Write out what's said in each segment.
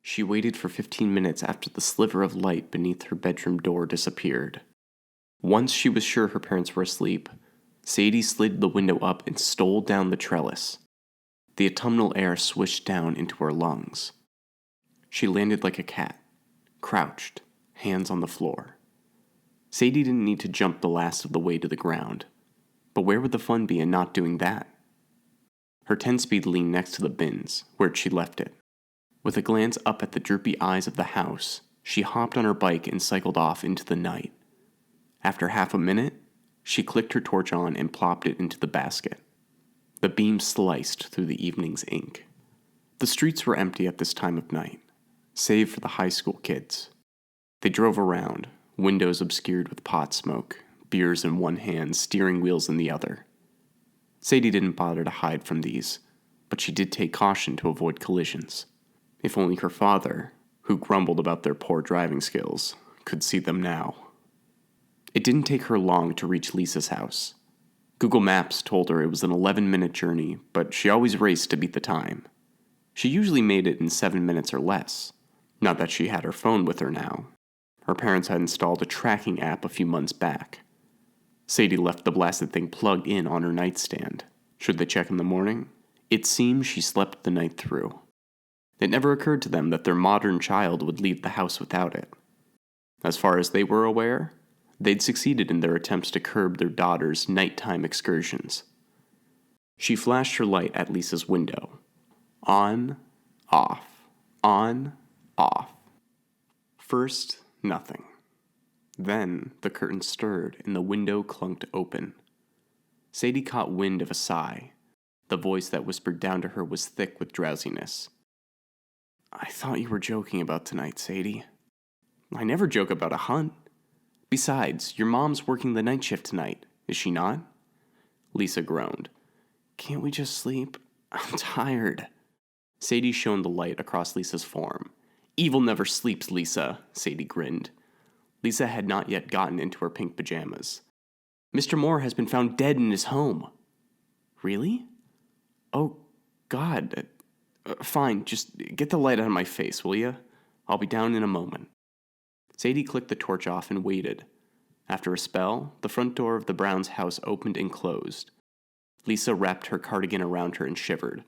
She waited for 15 minutes after the sliver of light beneath her bedroom door disappeared. Once she was sure her parents were asleep, Sadie slid the window up and stole down the trellis. The autumnal air swished down into her lungs. She landed like a cat, crouched, hands on the floor. Sadie didn't need to jump the last of the way to the ground, but where would the fun be in not doing that? Her 10-speed leaned next to the bins, where she left it. With a glance up at the droopy eyes of the house, she hopped on her bike and cycled off into the night. After half a minute, she clicked her torch on and plopped it into the basket. The beam sliced through the evening's ink. The streets were empty at this time of night, save for the high school kids. They drove around, windows obscured with pot smoke, beers in one hand, steering wheels in the other. Sadie didn't bother to hide from these, but she did take caution to avoid collisions. If only her father, who grumbled about their poor driving skills, could see them now. It didn't take her long to reach Lisa's house. Google Maps told her it was an 11-minute journey, but she always raced to beat the time. She usually made it in 7 minutes or less. Not that she had her phone with her now. Her parents had installed a tracking app a few months back. Sadie left the blasted thing plugged in on her nightstand. Should they check in the morning? It seemed she slept the night through. It never occurred to them that their modern child would leave the house without it. As far as they were aware, they'd succeeded in their attempts to curb their daughter's nighttime excursions. She flashed her light at Lisa's window. On, off, on, off. First, nothing. Then the curtain stirred and the window clunked open. Sadie caught wind of a sigh. The voice that whispered down to her was thick with drowsiness. "I thought you were joking about tonight, Sadie." "I never joke about a hunt. Besides, your mom's working the night shift tonight, is she not?" Lisa groaned. "Can't we just sleep? I'm tired." Sadie shone the light across Lisa's form. "Evil never sleeps, Lisa," Sadie grinned. Lisa had not yet gotten into her pink pajamas. "Mr. Moore has been found dead in his home." "Really? Oh, God. Fine, just get the light out of my face, will you? I'll be down in a moment." Sadie clicked the torch off and waited. After a spell, the front door of the Browns' house opened and closed. Lisa wrapped her cardigan around her and shivered.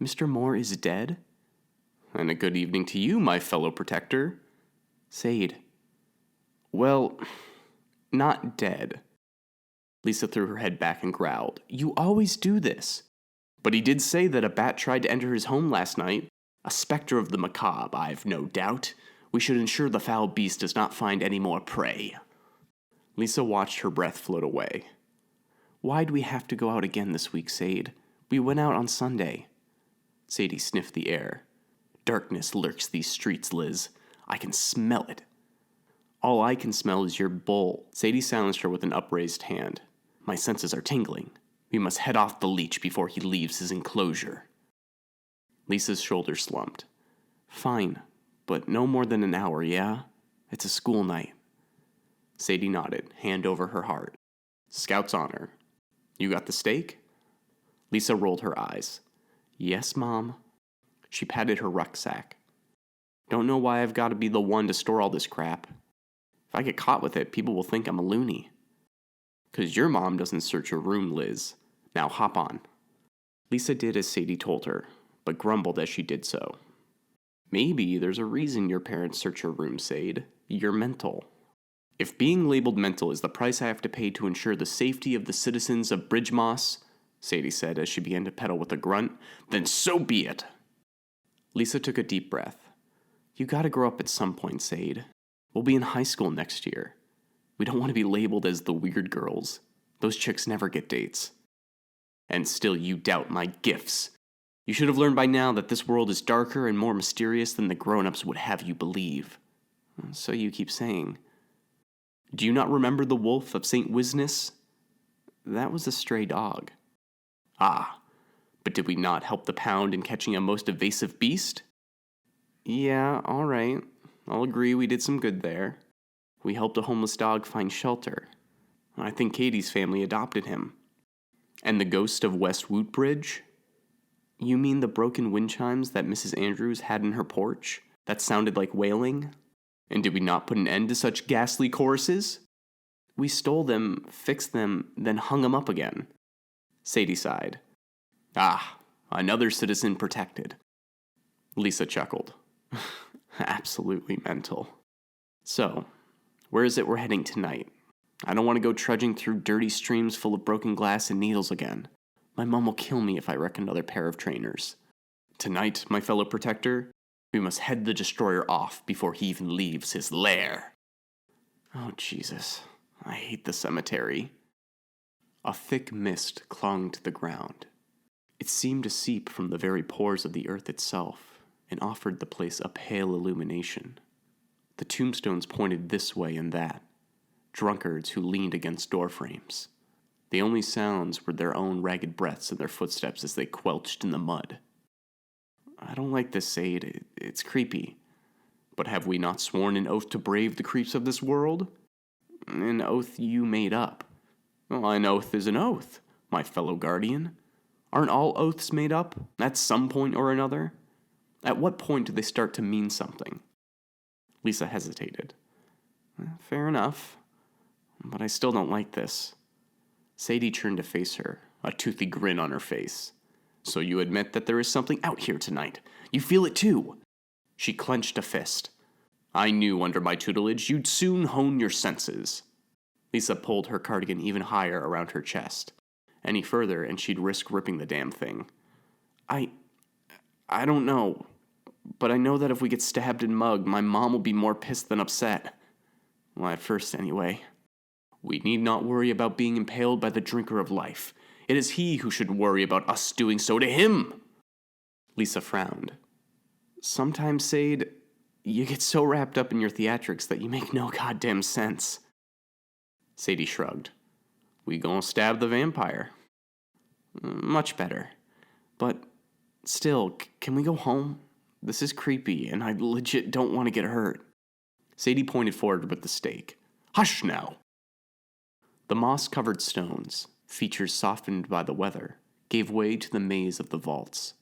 "Mr. Moore is dead?" "And a good evening to you, my fellow protector." "Sade." "Well, not dead." Lisa threw her head back and growled. "You always do this." "But he did say that a bat tried to enter his home last night. A specter of the macabre, I've no doubt. We should ensure the foul beast does not find any more prey." Lisa watched her breath float away. "Why'd we have to go out again this week, Sade? We went out on Sunday." Sadie sniffed the air. "Darkness lurks these streets, Liz. I can smell it." "All I can smell is your bull." Sadie silenced her with an upraised hand. "My senses are tingling. We must head off the leech before he leaves his enclosure." Lisa's shoulders slumped. "Fine, but no more than an hour, yeah? It's a school night." Sadie nodded, hand over her heart. "Scout's honor. You got the steak?" Lisa rolled her eyes. "Yes, Mom." She patted her rucksack. "Don't know why I've got to be the one to store all this crap. If I get caught with it, people will think I'm a loony." "'Cause your mom doesn't search your room, Liz. Now hop on." Lisa did as Sadie told her, but grumbled as she did so. "Maybe there's a reason your parents search your room, Sade. You're mental." "If being labeled mental is the price I have to pay to ensure the safety of the citizens of BRIDGEMOSS," Sadie said as she began to pedal with a grunt, "then so be it." Lisa took a deep breath. "You gotta grow up at some point, Sade. We'll be in high school next year. We don't want to be labeled as the weird girls. Those chicks never get dates." "And still you doubt my gifts. You should have learned by now that this world is darker and more mysterious than the grown-ups would have you believe." "So you keep saying." "Do you not remember the wolf of St. Wisness?" "That was a stray dog." "Ah, but did we not help the pound in catching a most evasive beast?" "Yeah, all right. I'll agree we did some good there. We helped a homeless dog find shelter. I think Katie's family adopted him." "And the ghost of West Wootbridge?" You mean the broken wind chimes that Mrs. Andrews had in her porch? That sounded like wailing? And did we not put an end to such ghastly choruses? We stole them, fixed them, then hung them up again. Sadie sighed. Ah, another citizen protected. Lisa chuckled. Absolutely mental. So, where is it we're heading tonight? I don't want to go trudging through dirty streams full of broken glass and needles again. My mom will kill me if I wreck another pair of trainers. Tonight, my fellow protector, we must head the destroyer off before he even leaves his lair. Oh, Jesus. I hate the cemetery. A thick mist clung to the ground. It seemed to seep from the very pores of the earth itself and offered the place a pale illumination. The tombstones pointed this way and that, drunkards who leaned against doorframes. The only sounds were their own ragged breaths and their footsteps as they quelched in the mud. I don't like this, Sade. It's creepy. But have we not sworn an oath to brave the creeps of this world? An oath you made up. Well, an oath is an oath, my fellow guardian. Aren't all oaths made up, at some point or another? At what point do they start to mean something? Lisa hesitated. Fair enough, but I still don't like this. Sadie turned to face her, a toothy grin on her face. So you admit that there is something out here tonight. You feel it too. She clenched a fist. I knew under my tutelage you'd soon hone your senses. Lisa pulled her cardigan even higher around her chest. Any further and she'd risk ripping the damn thing. I don't know, but I know that if we get stabbed and mugged, my mom will be more pissed than upset. Well, at first anyway. We need not worry about being impaled by the drinker of life. It is he who should worry about us doing so to him. Lisa frowned. Sometimes, Sade, you get so wrapped up in your theatrics that you make no goddamn sense. Sadie shrugged. We gonna stab the vampire. Much better. But still, can we go home? This is creepy, and I legit don't want to get hurt. Sadie pointed forward with the stake. Hush now! The moss-covered stones, features softened by the weather, gave way to the maze of the vaults.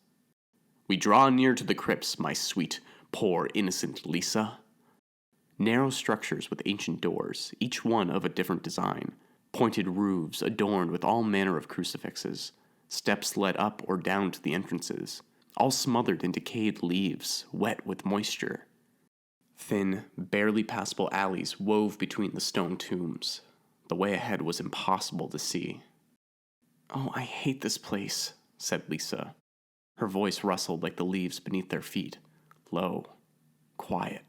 We draw near to the crypts, my sweet, poor, innocent Lisa. Narrow structures with ancient doors, each one of a different design, pointed roofs adorned with all manner of crucifixes, steps led up or down to the entrances, all smothered in decayed leaves, wet with moisture. Thin, barely passable alleys wove between the stone tombs. The way ahead was impossible to see. Oh, I hate this place, said Lisa. Her voice rustled like the leaves beneath their feet, low, quiet.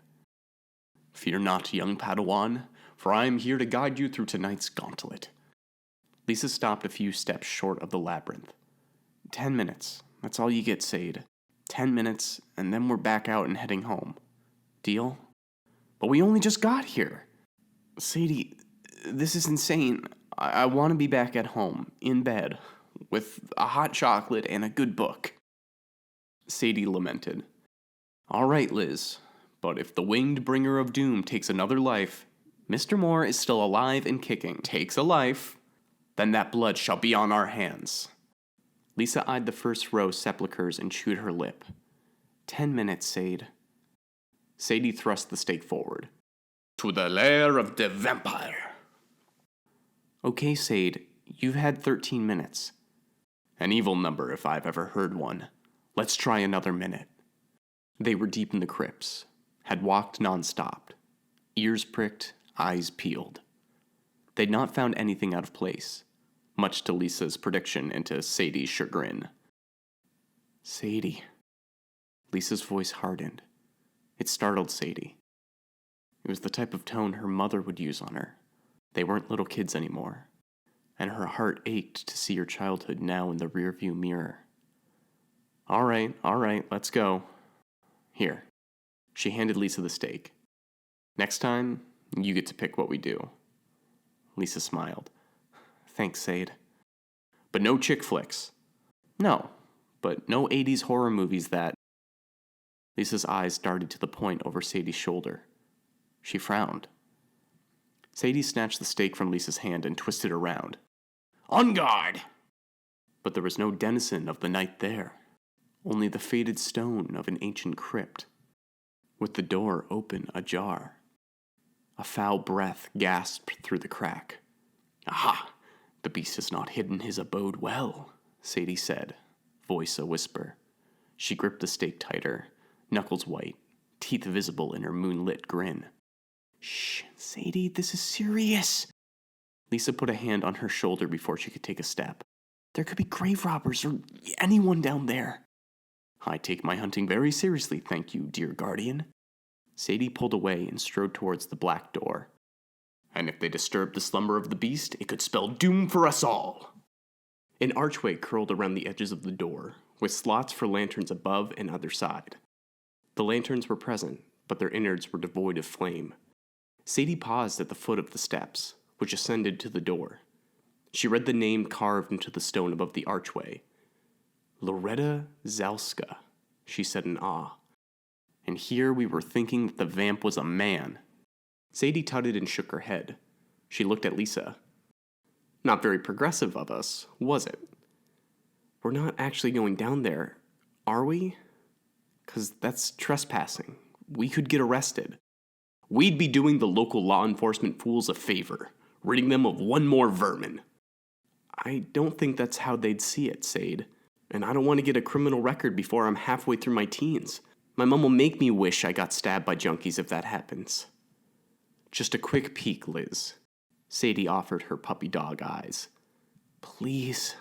Fear not, young Padawan, for I am here to guide you through tonight's gauntlet. Lisa stopped a few steps short of the labyrinth. 10 minutes, that's all you get, Sade. 10 minutes, and then we're back out and heading home. Deal? But we only just got here. Sadie, this is insane. I want to be back at home, in bed, with a hot chocolate and a good book. Sadie lamented. All right, Liz, but if the winged bringer of doom takes another life, Mr. Moore is still alive and kicking. Takes a life, then that blood shall be on our hands. Lisa eyed the first row sepulchres and chewed her lip. 10 minutes, Sade. Sadie thrust the stake forward. To the lair of the vampire. Okay, Sade, you've had 13 minutes. An evil number if I've ever heard one. Let's try another minute. They were deep in the crypts, had walked non-stopped, ears pricked, eyes peeled. They'd not found anything out of place, much to Lisa's prediction and to Sadie's chagrin. Sadie. Lisa's voice hardened. It startled Sadie. It was the type of tone her mother would use on her. They weren't little kids anymore, and her heart ached to see her childhood now in the rearview mirror. All right, let's go. Here. She handed Lisa the stake. Next time, you get to pick what we do. Lisa smiled. Thanks, Sade. But no chick flicks. No, but no 80s horror movies that... Lisa's eyes darted to the point over Sadie's shoulder. She frowned. Sadie snatched the stake from Lisa's hand and twisted around. On guard! But there was no denizen of the night there. only the faded stone of an ancient crypt, with the door open ajar. A foul breath gasped through the crack. "Aha! The beast has not hidden his abode well," Sadie said, voice a whisper. She gripped the stake tighter, knuckles white, teeth visible in her moonlit grin. "Shh, Sadie, this is serious." Lisa put a hand on her shoulder before she could take a step. "There could be grave robbers or anyone down there." "I take my hunting very seriously, thank you, dear guardian." Sadie pulled away and strode towards the black door. "And if they disturb the slumber of the beast, it could spell doom for us all." An archway curled around the edges of the door, with slots for lanterns above and either side. The lanterns were present, but their innards were devoid of flame. Sadie paused at the foot of the steps, which ascended to the door. She read the name carved into the stone above the archway. "Loretta Zalska," she said in awe. And here we were thinking that the vamp was a man. Sadie tutted and shook her head. She looked at Lisa. "Not very progressive of us, was it?" "We're not actually going down there, are we? 'Cause that's trespassing. We could get arrested." "We'd be doing the local law enforcement fools a favor, ridding them of one more vermin." "I don't think that's how they'd see it, Sade. And I don't want to get a criminal record before I'm halfway through my teens. My mom will make me wish I got stabbed by junkies if that happens." "Just a quick peek, Liz." Sadie offered her puppy dog eyes. "Please."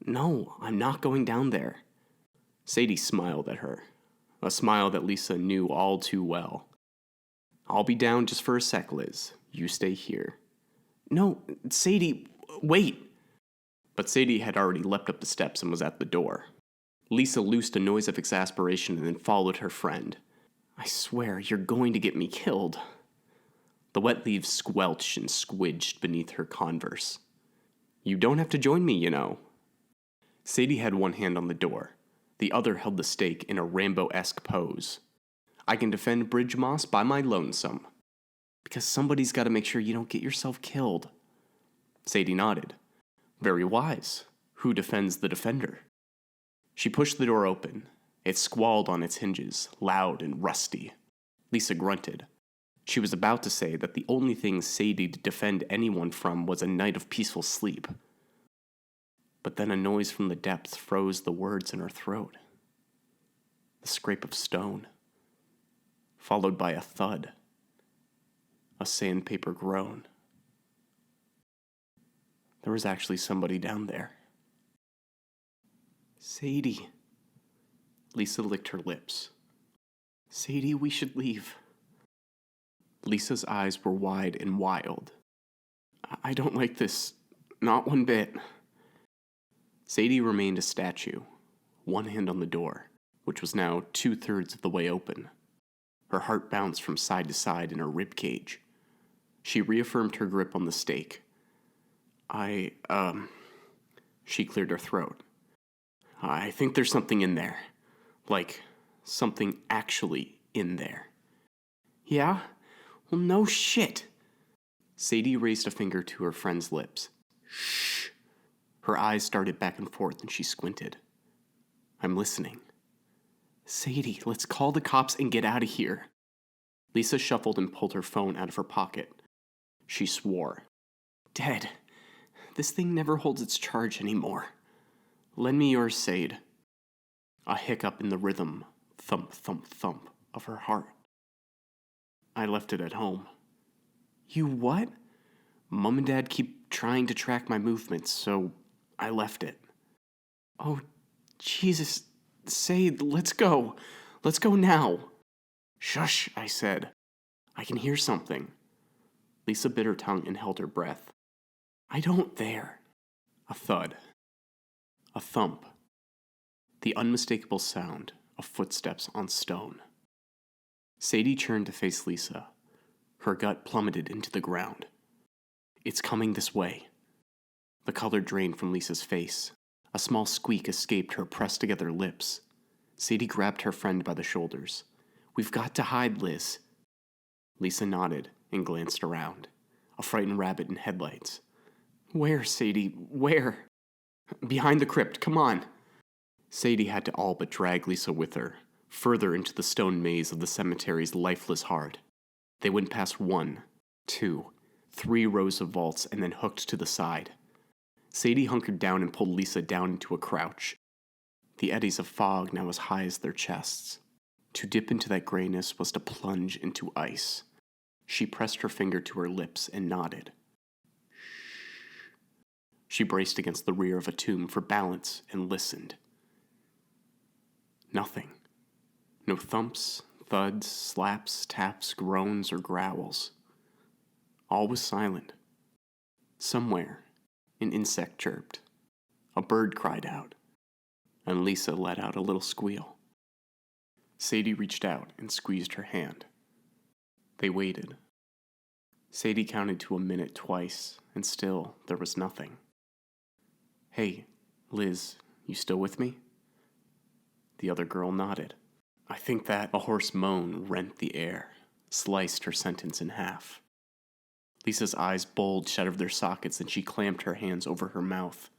"No, I'm not going down there." Sadie smiled at her, a smile that Lisa knew all too well. "I'll be down just for a sec, Liz. You stay here." "No, Sadie, wait." But Sadie had already leapt up the steps and was at the door. Lisa loosed a noise of exasperation and then followed her friend. "I swear, you're going to get me killed." The wet leaves squelched and squidged beneath her Converse. "You don't have to join me, you know." Sadie had one hand on the door. The other held the stake in a Rambo-esque pose. "I can defend BRIDGEMOSS by my lonesome." "Because somebody's got to make sure you don't get yourself killed." Sadie nodded. "Very wise. Who defends the defender?" She pushed the door open. It squalled on its hinges, loud and rusty. Lisa grunted. She was about to say that the only thing Sadie to defend anyone from was a night of peaceful sleep. But then a noise from the depths froze the words in her throat. The scrape of stone, followed by a thud, a sandpaper groan. There was actually somebody down there. "Sadie." Lisa licked her lips. "Sadie, we should leave." Lisa's eyes were wide and wild. "I don't like this, not one bit." Sadie remained a statue, one hand on the door, which was now 2/3 of the way open. Her heart bounced from side to side in her rib cage. She reaffirmed her grip on the stake. She cleared her throat. "I think there's something in there. Like, something actually in there." "Yeah? Well, no shit." Sadie raised a finger to her friend's lips. "Shh." Her eyes started back and forth and she squinted. "I'm listening." "Sadie, let's call the cops and get out of here." Lisa shuffled and pulled her phone out of her pocket. She swore. "Dead. This thing never holds its charge anymore. Lend me yours, Sade." A hiccup in the rhythm, thump, thump, thump, of her heart. "I left it at home." "You what?" "Mom and Dad keep trying to track my movements, so I left it." "Oh, Jesus. Sade, let's go. Let's go now." "Shush," I said. "I can hear something." Lisa bit her tongue and held her breath. "I don't dare." A thud. A thump. The unmistakable sound of footsteps on stone. Sadie turned to face Lisa. Her gut plummeted into the ground. "It's coming this way." The color drained from Lisa's face. A small squeak escaped her pressed-together lips. Sadie grabbed her friend by the shoulders. "We've got to hide, Liz." Lisa nodded and glanced around. A frightened rabbit in headlights. "Where, Sadie? Where?" "Behind the crypt, come on." Sadie had to all but drag Lisa with her, further into the stone maze of the cemetery's lifeless heart. They went past 1, 2, 3 rows of vaults and then hooked to the side. Sadie hunkered down and pulled Lisa down into a crouch. The eddies of fog now as high as their chests. To dip into that grayness was to plunge into ice. She pressed her finger to her lips and nodded. Shh. She braced against the rear of a tomb for balance and listened. Nothing. No thumps, thuds, slaps, taps, groans, or growls. All was silent. Somewhere, an insect chirped. A bird cried out, and Lisa let out a little squeal. Sadie reached out and squeezed her hand. They waited. Sadie counted to a minute twice, and still there was nothing. "Hey, Liz, you still with me?" The other girl nodded. I think that a hoarse moan rent the air, sliced her sentence in half. Lisa's eyes bulged out of their sockets and she clamped her hands over her mouth.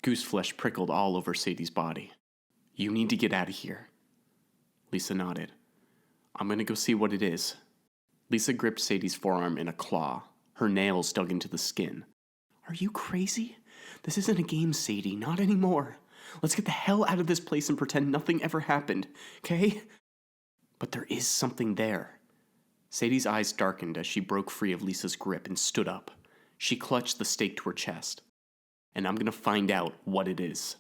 Gooseflesh prickled all over Sadie's body. "You need to get out of here." Lisa nodded. "I'm gonna go see what it is." Lisa gripped Sadie's forearm in a claw, her nails dug into the skin. "Are you crazy? This isn't a game, Sadie, not anymore. Let's get the hell out of this place and pretend nothing ever happened, okay?" But there is something there. Sadie's eyes darkened as she broke free of Lisa's grip and stood up. She clutched the stake to her chest. "And I'm gonna find out what it is."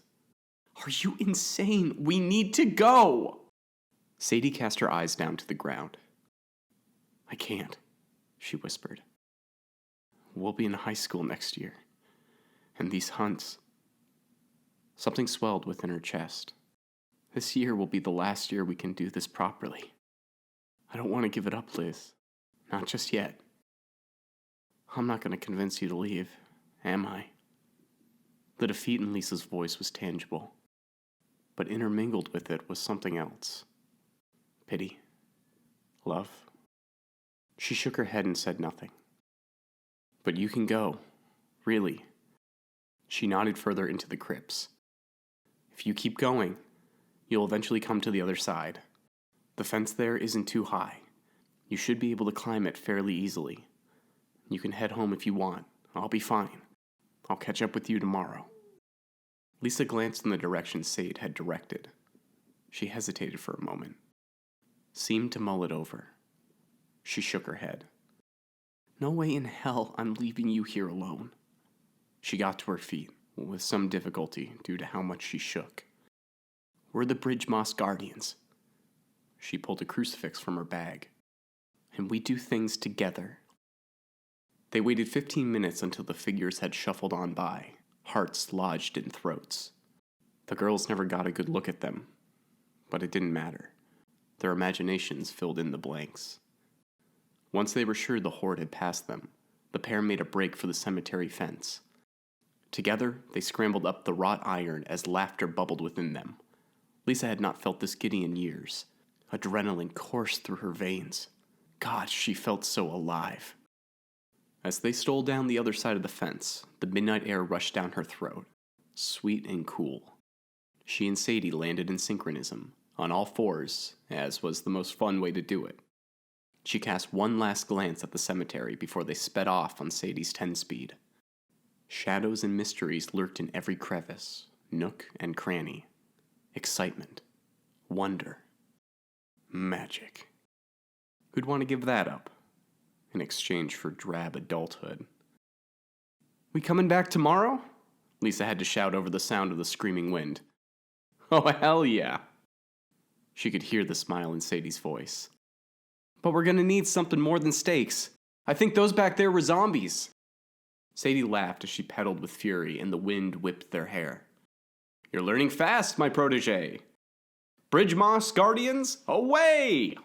"Are you insane? We need to go!" Sadie cast her eyes down to the ground. "I can't," she whispered. "We'll be in high school next year. And these hunts..." Something swelled within her chest. "This year will be the last year we can do this properly. I don't want to give it up, Liz. Not just yet. I'm not going to convince you to leave, am I?" The defeat in Lisa's voice was tangible, but intermingled with it was something else. Pity. Love. She shook her head and said nothing. "But you can go. Really." She nodded further into the crypts. "If you keep going, you'll eventually come to the other side. The fence there isn't too high. You should be able to climb it fairly easily. You can head home if you want. I'll be fine. I'll catch up with you tomorrow." Lisa glanced in the direction Sade had directed. She hesitated for a moment, seemed to mull it over. She shook her head. "No way in hell I'm leaving you here alone." She got to her feet, with some difficulty due to how much she shook. "We're the BRIDGEMOSS Guardians." She pulled a crucifix from her bag. "And we do things together." They waited 15 minutes until the figures had shuffled on by, hearts lodged in throats. The girls never got a good look at them, but it didn't matter. Their imaginations filled in the blanks. Once they were sure the horde had passed them, the pair made a break for the cemetery fence. Together, they scrambled up the wrought iron as laughter bubbled within them. Lisa had not felt this giddy in years. Adrenaline coursed through her veins. God, she felt so alive. As they stole down the other side of the fence, the midnight air rushed down her throat, sweet and cool. She and Sadie landed in synchronism, on all fours, as was the most fun way to do it. She cast one last glance at the cemetery before they sped off on Sadie's 10-speed. Shadows and mysteries lurked in every crevice, nook and cranny. Excitement. Wonder. Magic. Who'd want to give that up in exchange for drab adulthood? "We coming back tomorrow?" Lisa had to shout over the sound of the screaming wind. "Oh, hell yeah." She could hear the smile in Sadie's voice. "But we're gonna need something more than stakes. I think those back there were zombies." Sadie laughed as she pedaled with fury and the wind whipped their hair. "You're learning fast, my protege. BRIDGEMOSS Guardians, away!"